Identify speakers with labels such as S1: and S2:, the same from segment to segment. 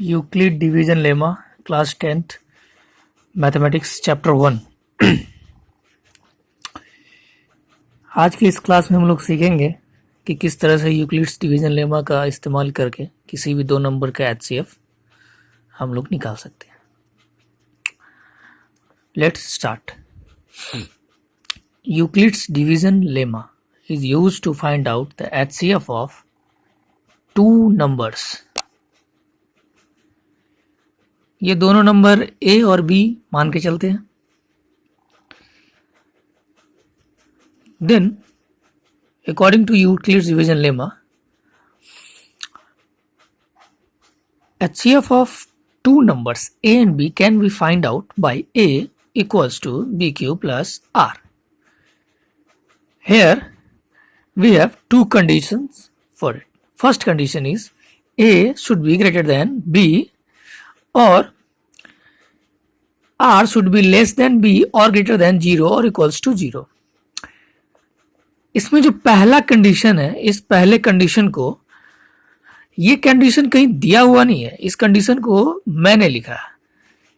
S1: Euclid division lemma class 10th mathematics chapter 1। आज की इस क्लास में हम लोग सीखेंगे कि किस तरह से यूक्लिड्स डिवीजन लेमा का इस्तेमाल करके किसी भी दो नंबर का एचसीएफ हम लोग निकाल सकते हैं। Let's start. Euclid's division lemma is used to find out the HCF of two numbers। ये दोनों नंबर A और B मान के चलते हैं। Then, according to Euclid's division lemma, HCF of two numbers A and B can be find out by A equals to BQ plus R. Here, we have two conditions for it. First condition is A should be greater than B or R should be less than B or greater than 0 or equals to 0. इसमें जो पहला condition है, इस पहले condition को, ये condition कहीं दिया हुआ नहीं है, इस कंडीशन को मैंने लिखा है।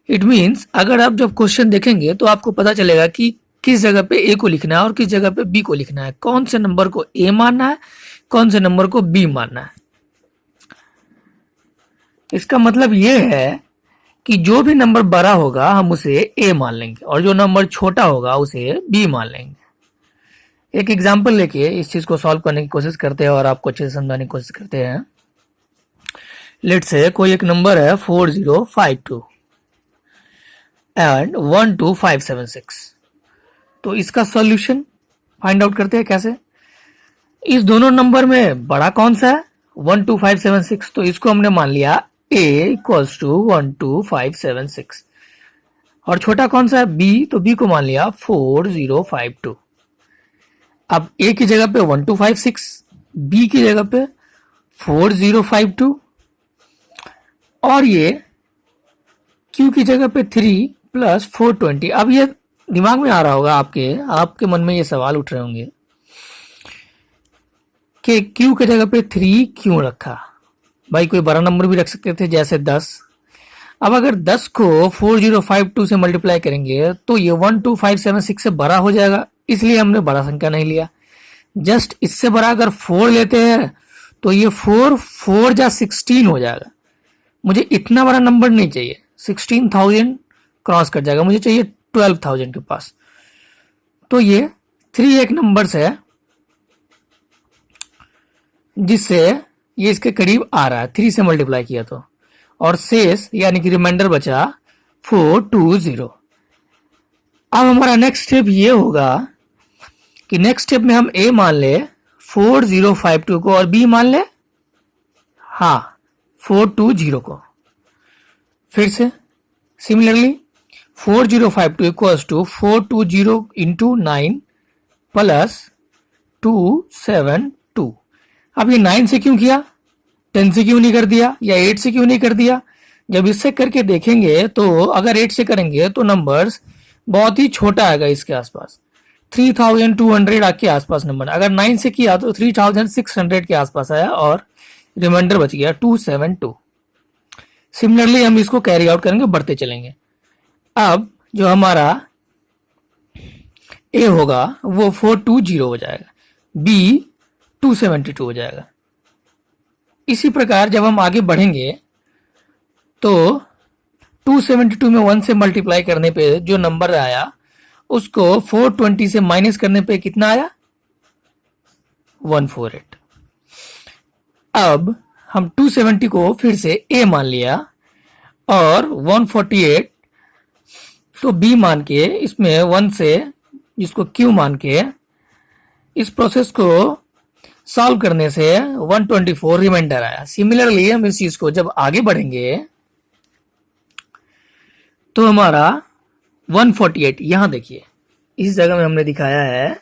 S1: इट मीन्स अगर आप जब क्वेश्चन देखेंगे तो आपको पता चलेगा कि किस जगह पे ए को लिखना है और किस जगह पे बी को लिखना है, कौन से नंबर को ए मानना है, कौन से नंबर को बी मानना है। इसका मतलब यह है कि जो भी नंबर बड़ा होगा हम उसे ए मान लेंगे और जो नंबर छोटा होगा उसे बी मान लेंगे। एक एग्जांपल लेके इस चीज को सॉल्व करने की कोशिश करते हैं और आपको अच्छे से समझाने की कोशिश करते हैं। लेट्स से कोई एक नंबर है 4052 एंड 12576। तो इसका सॉल्यूशन फाइंड आउट करते हैं कैसे। इस दोनों नंबर में बड़ा कौन सा है 12576, तो इसको हमने मान लिया a इक्वल्स टू 12576 और छोटा कौन सा है b, तो b को मान लिया 4052। अब a की जगह पे 1256, b की जगह पे 4052 और ये q की जगह पे 3 प्लस 420। अब ये दिमाग में आ रहा होगा आपके मन में ये सवाल उठ रहे होंगे कि q के जगह पे 3 क्यों रखा। भाई कोई बड़ा नंबर भी रख सकते थे जैसे 10। अब अगर 10 को 4052 से मल्टीप्लाई करेंगे तो ये 12576 से बड़ा हो जाएगा, इसलिए हमने बड़ा संख्या नहीं लिया। जस्ट इससे बड़ा अगर 4 लेते हैं तो ये 4 जा 16 हो जाएगा। मुझे इतना बड़ा नंबर नहीं चाहिए, 16,000 क्रॉस कर जाएगा, मुझे चाहिए 12,000 के पास। तो ये 3 एक नंबर है जिससे ये इसके करीब आ रहा है, 3 से मल्टीप्लाई किया तो, और शेष यानी कि रिमाइंडर बचा 420। अब हमारा नेक्स्ट स्टेप ये होगा कि नेक्स्ट स्टेप में हम ए मान ले 4052 को और बी मान ले 420 को। फिर से similarly 4052 equals to 420 into 9 plus 272। अब ये 9 से क्यों किया, 10 से क्यों नहीं कर दिया या 8 से क्यों नहीं कर दिया। जब इससे करके देखेंगे तो अगर 8 से करेंगे तो नंबर्स बहुत ही छोटा आएगा, इसके आसपास 3200 के आसपास नंबर। अगर 9 से किया तो 3600 के आसपास आया और रिमाइंडर बच गया 272। सिमिलरली हम इसको कैरी आउट करेंगे, बढ़ते चलेंगे। अब जो हमारा ए होगा वो 420 हो जाएगा, बी 272 हो जाएगा। इसी प्रकार जब हम आगे बढ़ेंगे तो 272 में 1 से मल्टीप्लाई करने पे जो नंबर आया उसको 420 से माइनस करने पे कितना आया 148। अब हम 270 को फिर से ए मान लिया और 148 तो बी मान के इसमें 1 से जिसको क्यू मान के इस प्रोसेस को सॉल्व करने से 124 रिमाइंडर आया। सिमिलरली हम इस चीज को जब आगे बढ़ेंगे तो हमारा 148, यहां देखिए इस जगह में हमने दिखाया है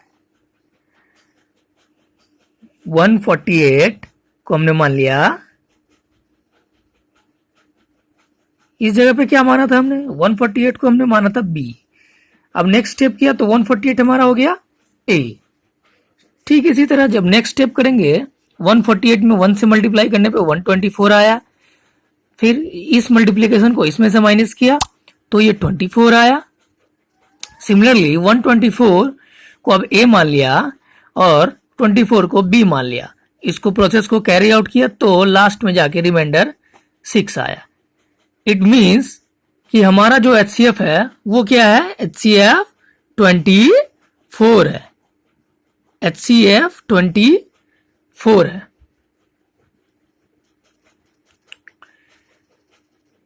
S1: 148 को हमने मान लिया, इस जगह पे क्या माना था हमने 148 को हमने माना था बी। अब नेक्स्ट स्टेप किया तो 148 हमारा हो गया ए। ठीक इसी तरह जब नेक्स्ट स्टेप करेंगे 148 में 1 से मल्टीप्लाई करने पे 124 आया, फिर इस मल्टीप्लिकेशन को इसमें से माइनस किया तो ये 24 आया। सिमिलरली 124 को अब ए मान लिया और 24 को बी मान लिया, इसको प्रोसेस को कैरी आउट किया तो लास्ट में जाके रिमाइंडर 6 आया। इट मीन्स कि हमारा जो HCF है वो क्या है, HCF 24 है, HCF 24 है।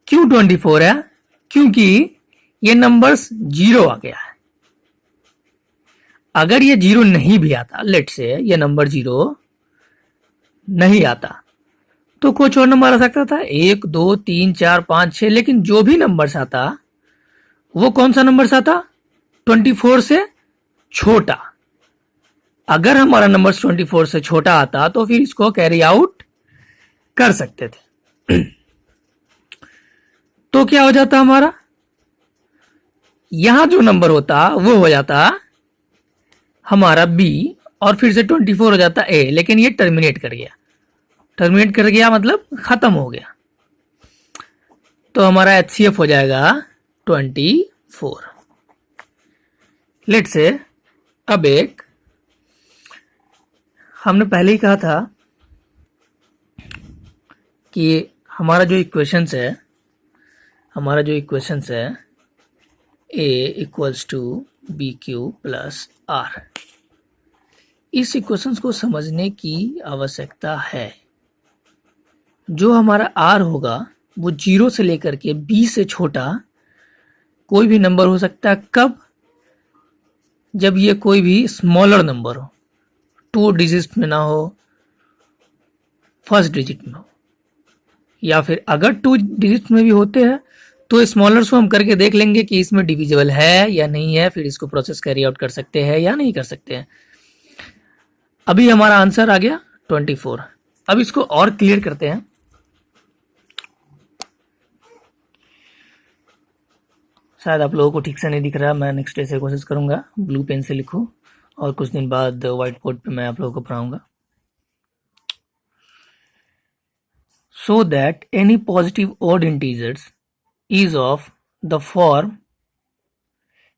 S1: क्यों 24 है? क्योंकि ये नंबर्स 0 आ गया है। अगर ये 0 नहीं भी आता, लेट से ये नंबर 0 नहीं आता तो कुछ और नंबर आ सकता था, 1 2 3 4 5 6, लेकिन जो भी नंबर्स आता वो कौन सा नंबर्स आता, 24 से छोटा। अगर हमारा नंबर 24 से छोटा आता तो फिर इसको कैरी आउट कर सकते थे। तो क्या हो जाता हमारा, यहां जो नंबर होता वो हो जाता हमारा बी और फिर से 24 हो जाता ए, लेकिन ये टर्मिनेट कर गया। टर्मिनेट कर गया मतलब खत्म हो गया, तो हमारा HCF हो जाएगा 24। लेट से अब एक हमने पहले ही कहा था कि हमारा जो इक्वेशंस है A equals to B Q plus R, इस इक्वेशंस को समझने की आवश्यकता है। जो हमारा R होगा वो 0 से लेकर के B से छोटा कोई भी नंबर हो सकता है। कब? जब ये कोई भी स्मॉलर नंबर हो, 2 डिजिट में ना हो, फर्स्ट डिजिट में हो, या फिर अगर 2 डिजिट में भी होते हैं तो स्मॉलर्स को हम करके देख लेंगे कि इसमें डिविजिबल है या नहीं है, फिर इसको प्रोसेस कैरी आउट कर सकते हैं या नहीं कर सकते हैं। अभी हमारा आंसर आ गया 24। अब इसको और क्लियर करते हैं। शायद आप लोगों को ठीक से नहीं दिख रहा, मैं नेक्स्ट डे से कोशिश करूंगा ब्लू पेन से लिखूं और कुछ दिन बाद व्हाइट बोर्ड पे मैं आप लोगों को पढ़ाऊंगा। So that any positive odd integers is of the form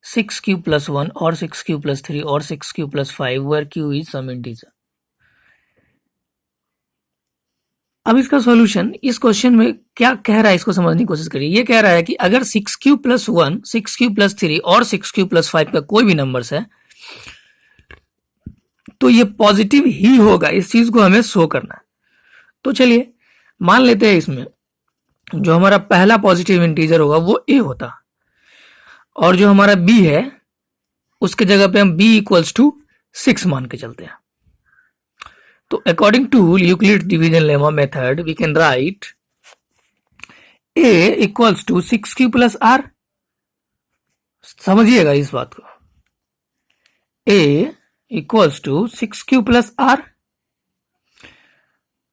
S1: 6q plus 1 or 6q plus 3 or 6q plus 5 where q is some integer। अब इसका सॉल्यूशन इस क्वेश्चन में क्या कह रहा है, इसको समझने की कोशिश करिए। ये कह रहा है कि अगर 6q plus 1, 6q plus 3 और 6q plus 5 का कोई भी नंबर्स है तो ये पॉजिटिव ही होगा, इस चीज को हमें शो करना है। तो चलिए मान लेते हैं इसमें जो हमारा पहला पॉजिटिव इंटीजर होगा वो a होता और जो हमारा b है उसके जगह पे हम b इक्वल्स टू 6 मान के चलते हैं। तो according to Euclid division lemma method we can write a equals to 6q plus r। समझिएगा इस बात को, a equals to 6q plus r।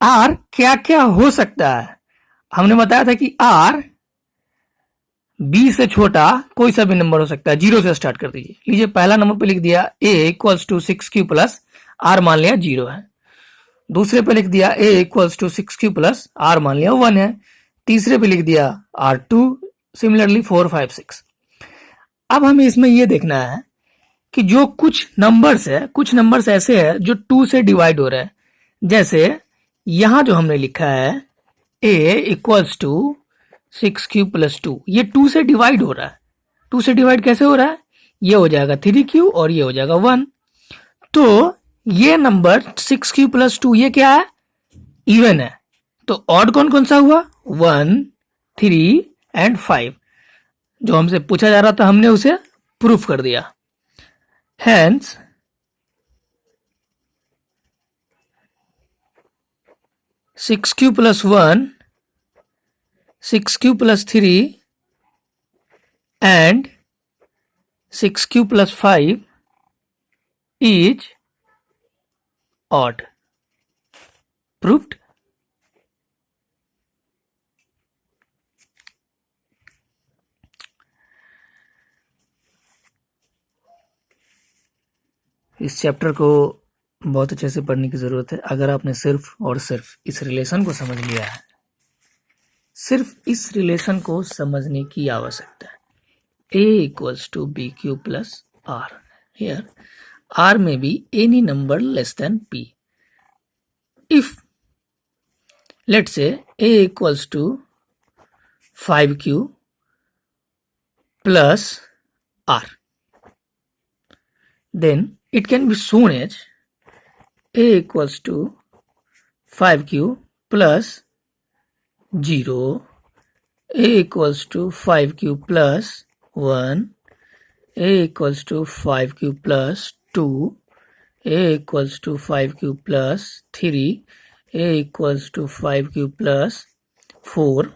S1: R क्या क्या हो सकता है, हमने बताया था कि R B से छोटा कोई सा भी नंबर हो सकता है। 0 से स्टार्ट कर दीजिए। लीजिए पहला नंबर पे लिख दिया A equals to 6q plus R, मान लिया 0 है। दूसरे पे लिख दिया A equals to 6q plus R, मान लिया 1 है। तीसरे पे लिख दिया R2, सिमिलरली 4 5 6। अब हमें इसमें यह देखना है कि जो कुछ नंबर्स है, कुछ नंबर्स ऐसे है जो 2 से डिवाइड हो रहे हैं। जैसे यहां जो हमने लिखा है a equals to 6q plus 2, ये 2 से डिवाइड हो रहा है। 2 से डिवाइड कैसे हो रहा है, ये हो जाएगा 3q और ये हो जाएगा 1। तो ये नंबर 6q प्लस 2 ये क्या है, इवन है। तो ऑड कौन कौन सा हुआ, 1 3 एंड 5। जो हमसे पूछा जा रहा था हमने उसे प्रूफ कर दिया। Hence 6q plus 1, 6q plus 3 and 6q plus 5 is odd. Proved? इस चैप्टर को बहुत अच्छे से पढ़ने की ज़रूरत है। अगर आपने सिर्फ और सिर्फ इस रिलेशन को समझ लिया है, सिर्फ इस रिलेशन को समझने की आवश्यकता है. A equals to BQ plus R. Here R may be any number less than P. If let's say A equals to 5Q plus R, then it can be shown as A equals to 5Q plus 0, A equals to 5Q plus 1, A equals to 5Q plus 2, A equals to 5Q plus 3, A equals to 5Q plus 4,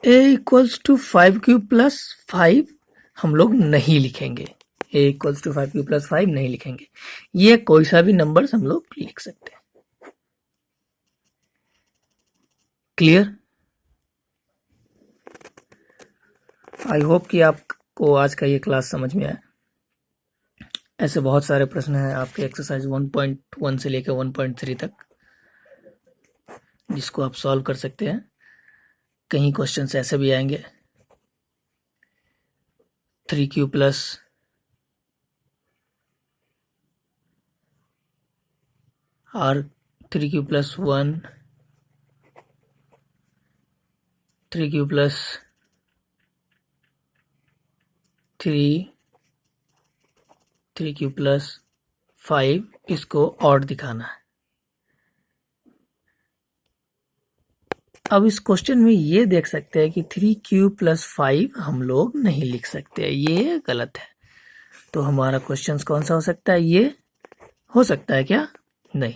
S1: A equals to 5Q plus 5 हम लोग नहीं लिखेंगे. A equals to 5Q plus 5 नहीं लिखेंगे. ये कोई सा भी नंबर्स हम लोग लिख सकते हैं. क्लियर? आई होप कि आपको आज का ये क्लास समझ में आया. ऐसे बहुत सारे प्रश्न हैं आपके एक्सरसाइज 1.1 से लेकर 1.3 तक, जिसको आप सॉल्व कर सकते हैं. कहीं क्वेश्चंस ऐसे भी आएंगे 3Q plus R 3Q plus 1, 3Q plus 3, 3Q plus 5, इसको और दिखाना है. अब इस क्वेश्चन में ये देख सकते हैं कि 3Q plus 5 हम लोग नहीं लिख सकते, ये गलत है. तो हमारा क्वेश्चन कौन सा हो सकता है? ये हो सकता है क्या? नहीं,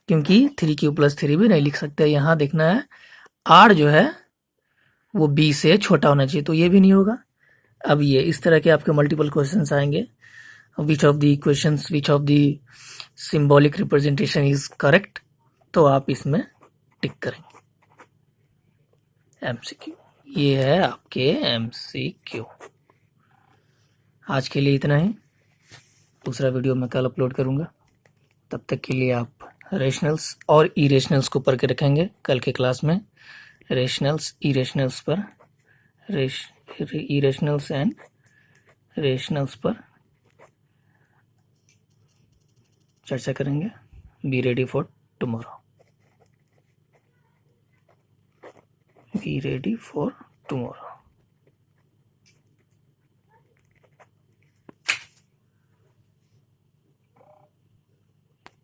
S1: क्योंकि 3Q plus 3 भी नहीं लिख सकते. यहाँ देखना है R जो है वो B से छोटा होना चाहिए, तो ये भी नहीं होगा. अब ये इस तरह के आपके मल्टीपल क्वेश्चंस आएंगे. Which of the equations, which of the symbolic representation is correct, तो आप इसमें टिक करेंगे. MCQ, ये है आपके MCQ. आज के लिए इतना ही. दूसरा वीडियो मैं कल अपलोड करूंगा. तब तक के लिए आप रेशनल्स और इरेशनल्स को पढ़ के रखेंगे. कल के क्लास में रेशनल्स इरेशनल्स पर, इरेशनल्स एंड रेशनल्स पर चर्चा करेंगे. Be ready for tomorrow. Be ready for tomorrow.